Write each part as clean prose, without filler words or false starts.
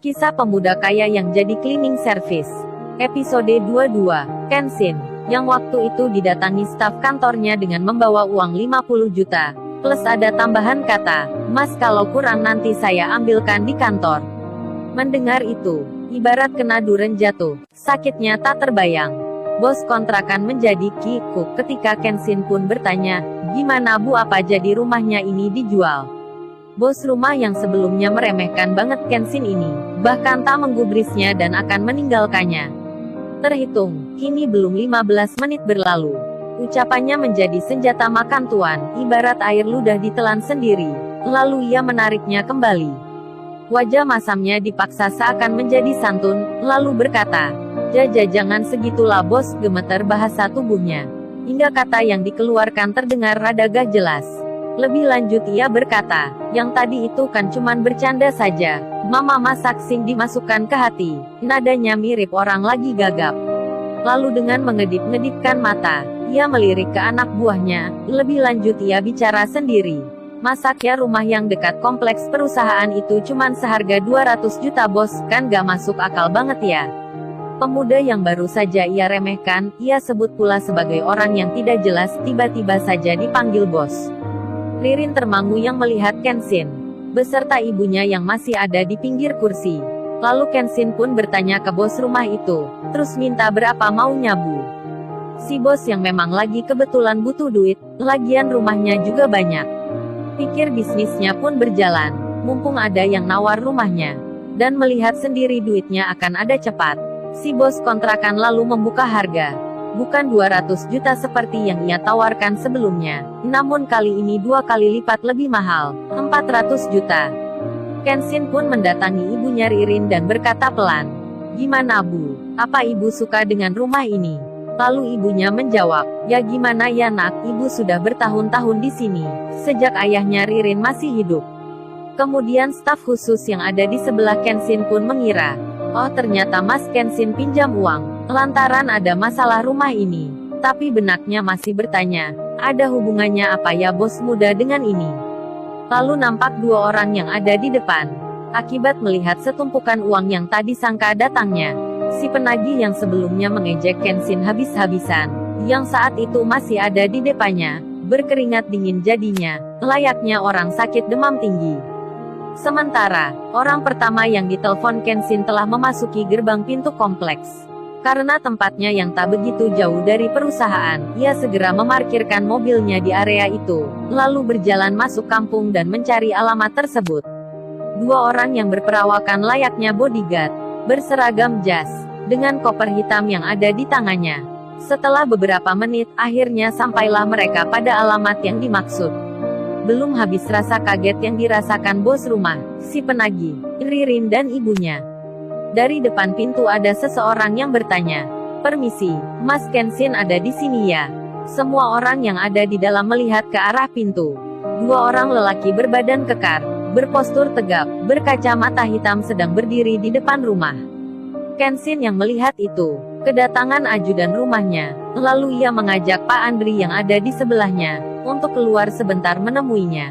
Kisah pemuda kaya yang jadi cleaning service. Episode 22. Kenshin, yang waktu itu didatangi staf kantornya dengan membawa uang 50 juta. Plus ada tambahan kata, "Mas kalau kurang nanti saya ambilkan di kantor." Mendengar itu, ibarat kena duren jatuh, sakitnya tak terbayang. Bos kontrakan menjadi kikuk ketika Kenshin pun bertanya, "Gimana Bu, apa jadi rumahnya ini dijual?" Bos rumah yang sebelumnya meremehkan banget Kenshin ini, bahkan tak menggubrisnya dan akan meninggalkannya. Terhitung, kini belum 15 menit berlalu. Ucapannya menjadi senjata makan tuan, ibarat air ludah ditelan sendiri. Lalu ia menariknya kembali. Wajah masamnya dipaksa seakan menjadi santun, lalu berkata, "Jaja jangan segitulah bos," gemeter bahasa tubuhnya. Hingga kata yang dikeluarkan terdengar rada gak jelas. Lebih lanjut ia berkata, "Yang tadi itu kan cuman bercanda saja. Mama masak sing dimasukkan ke hati." Nadanya mirip orang lagi gagap. Lalu dengan mengedip-ngedipkan mata, ia melirik ke anak buahnya. Lebih lanjut ia bicara sendiri. "Masak ya, rumah yang dekat kompleks perusahaan itu cuman seharga 200 juta bos, kan gak masuk akal banget ya." Pemuda yang baru saja ia remehkan, ia sebut pula sebagai orang yang tidak jelas, tiba-tiba saja dipanggil bos. Ririn termangu yang melihat Kenshin, beserta ibunya yang masih ada di pinggir kursi. Lalu Kenshin pun bertanya ke bos rumah itu, terus minta berapa maunya Bu. Si bos yang memang lagi kebetulan butuh duit, lagian rumahnya juga banyak. Pikir bisnisnya pun berjalan, mumpung ada yang nawar rumahnya. Dan melihat sendiri duitnya akan ada cepat. Si bos kontrakan lalu membuka harga. Bukan 200 juta seperti yang ia tawarkan sebelumnya, namun kali ini 2 kali lipat lebih mahal, 400 juta. Kenshin pun mendatangi ibunya Ririn dan berkata pelan, "Gimana Bu? Apa Ibu suka dengan rumah ini?" Lalu ibunya menjawab, "Ya gimana ya nak, Ibu sudah bertahun-tahun di sini, sejak ayahnya Ririn masih hidup." Kemudian staf khusus yang ada di sebelah Kenshin pun mengira, oh ternyata Mas Kenshin pinjam uang, lantaran ada masalah rumah ini. Tapi benaknya masih bertanya, ada hubungannya apa ya bos muda dengan ini? Lalu nampak 2 orang yang ada di depan. Akibat melihat setumpukan uang yang tadi sangka datangnya, si penagih yang sebelumnya mengejek Kenshin habis-habisan, yang saat itu masih ada di depannya, berkeringat dingin jadinya, layaknya orang sakit demam tinggi. Sementara, orang pertama yang ditelepon Kenshin telah memasuki gerbang pintu kompleks. Karena tempatnya yang tak begitu jauh dari perusahaan, ia segera memarkirkan mobilnya di area itu, lalu berjalan masuk kampung dan mencari alamat tersebut. 2 orang yang berperawakan layaknya bodyguard, berseragam jas, dengan koper hitam yang ada di tangannya. Setelah beberapa menit, akhirnya sampailah mereka pada alamat yang dimaksud. Belum habis rasa kaget yang dirasakan bos rumah, si penagih, Ririn dan ibunya. Dari depan pintu ada seseorang yang bertanya, "Permisi, Mas Kenshin ada di sini ya?" Semua orang yang ada di dalam melihat ke arah pintu. 2 orang lelaki berbadan kekar, berpostur tegap, berkacamata hitam sedang berdiri di depan rumah. Kenshin yang melihat itu, kedatangan ajudan rumahnya, lalu ia mengajak Pak Andri yang ada di sebelahnya, untuk keluar sebentar menemuinya.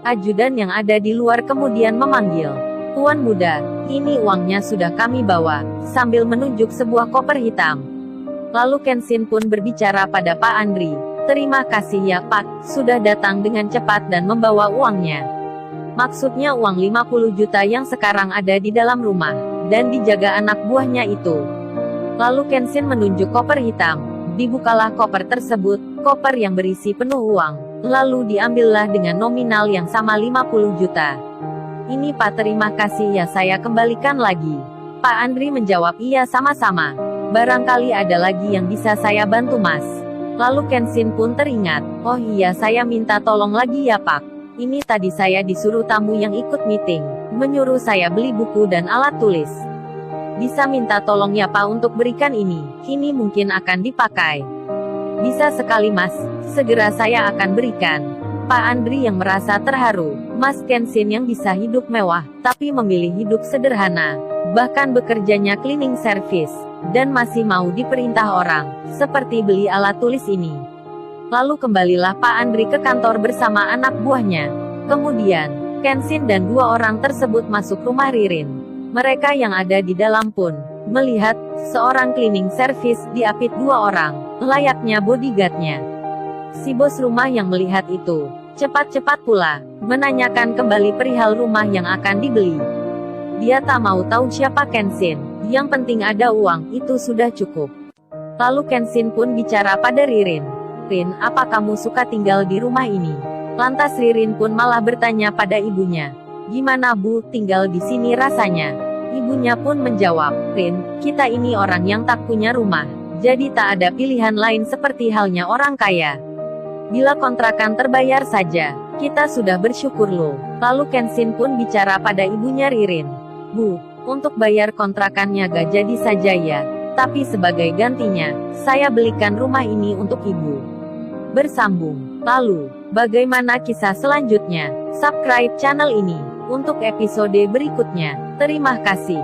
Ajudan yang ada di luar kemudian memanggil, "Tuan muda, ini uangnya sudah kami bawa," sambil menunjuk sebuah koper hitam. Lalu Kenshin pun berbicara pada Pak Andri, "Terima kasih ya Pak, sudah datang dengan cepat dan membawa uangnya." Maksudnya uang 50 juta yang sekarang ada di dalam rumah, dan dijaga anak buahnya itu. Lalu Kenshin menunjuk koper hitam. Dibukalah koper tersebut, koper yang berisi penuh uang, lalu diambillah dengan nominal yang sama 50 juta. "Ini Pak, terima kasih ya, saya kembalikan lagi." Pak Andri menjawab, "Iya sama-sama. Barangkali ada lagi yang bisa saya bantu Mas." Lalu Kenshin pun teringat, "Oh iya, saya minta tolong lagi ya Pak. Ini tadi saya disuruh tamu yang ikut meeting, menyuruh saya beli buku dan alat tulis. Bisa minta tolong ya Pak untuk berikan ini mungkin akan dipakai." "Bisa sekali Mas, segera saya akan berikan." Pak Andri yang merasa terharu, Mas Kenshin yang bisa hidup mewah, tapi memilih hidup sederhana, bahkan bekerjanya cleaning service, dan masih mau diperintah orang, seperti beli alat tulis ini. Lalu kembalilah Pak Andri ke kantor bersama anak buahnya. Kemudian, Kenshin dan 2 orang tersebut masuk rumah Ririn. Mereka yang ada di dalam pun melihat seorang cleaning service diapit 2 orang, layaknya bodyguardnya. Si bos rumah yang melihat itu cepat-cepat pula menanyakan kembali perihal rumah yang akan dibeli. Dia tak mau tahu siapa Kenshin, yang penting ada uang, itu sudah cukup. Lalu Kenshin pun bicara pada Ririn. "Rin, apa kamu suka tinggal di rumah ini?" Lantas Ririn pun malah bertanya pada ibunya. "Gimana Bu, tinggal di sini rasanya?" Ibunya pun menjawab, "Rin, kita ini orang yang tak punya rumah, jadi tak ada pilihan lain seperti halnya orang kaya. Bila kontrakan terbayar saja, kita sudah bersyukur loh." Lalu Kenshin pun bicara pada ibunya Ririn. "Bu, untuk bayar kontrakannya gak jadi saja ya, tapi sebagai gantinya, saya belikan rumah ini untuk ibu." Bersambung. Lalu, bagaimana kisah selanjutnya? Subscribe channel ini untuk episode berikutnya. Terima kasih.